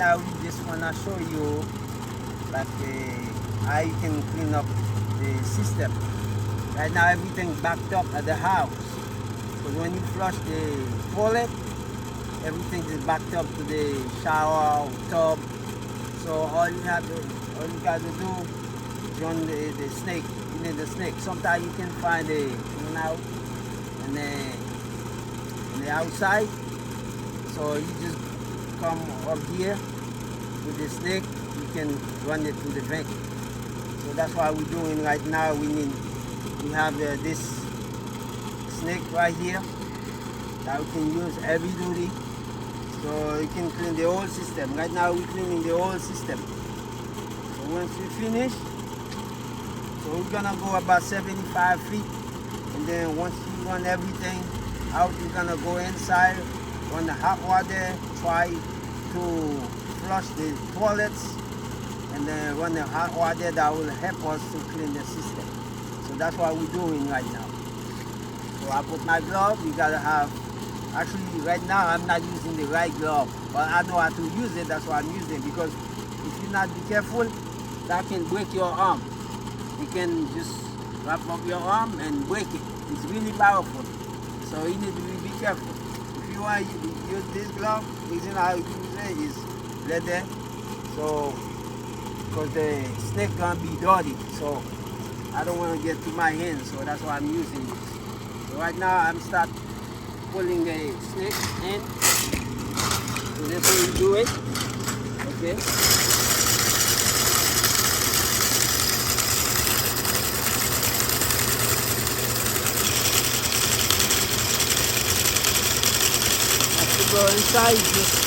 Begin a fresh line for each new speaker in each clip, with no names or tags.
now we just wanna show you like how you can clean up the system. Right now everything backed up at the house. Because when you flush the toilet, everything is backed up to the shower or tub. So all you got to do is run the snake. You need the snake. Sometimes you can find a clean out and the outside. So you just come up here with the snake, you can run it through the vent. So that's what we're doing right now. We have this snake right here that we can use every duty. So you can clean the whole system. Right now we're cleaning the whole system. So once we finish, so we're gonna go about 75 feet. And then once you run everything out, you're gonna go inside, run the hot water, try to flush the toilets, and then run the hot water that will help us to clean the system. So that's what we're doing right now. So I put my glove. You gotta have, actually right now I'm not using the right glove, but I know how to use it. That's why I'm using it, because if you're not be careful, that can break your arm. You can just wrap up your arm and break it. It's really powerful. So you need to be careful. If you want to use this glove, the reason how you use it is leather. So, because the snake gonna be dirty. So I don't want to get to my hands. So that's why I'm using this. So right now I'm start pulling the snake in. So that's how you do it. Okay. Go inside, just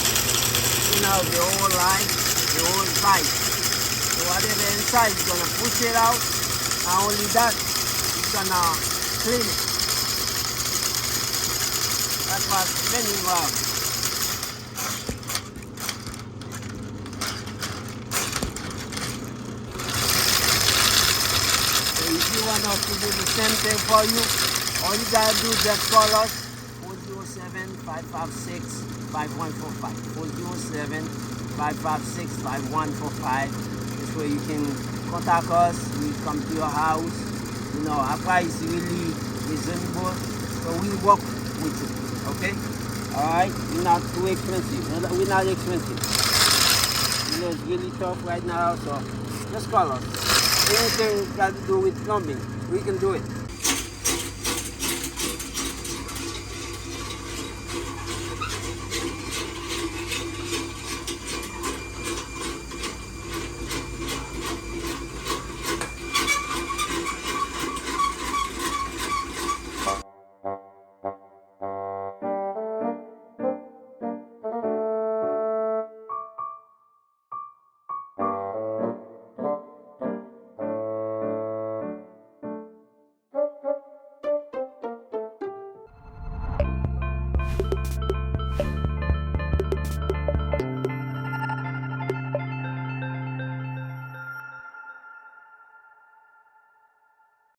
clean out the whole line, the whole pipe. So whatever inside, you're gonna push it out. Not only that, you're gonna clean it. That's what's spinning around. So if you want us to do the same thing for you, all you gotta do is just call us. 407-556-5145. 407-556-5145. This way you can contact us. We come to your house. You know, our price is really reasonable. So we work with you. Okay? Alright? We're not too expensive. We're not expensive. You know, it's really tough right now. So just call us. Anything got to do with plumbing, we can do it.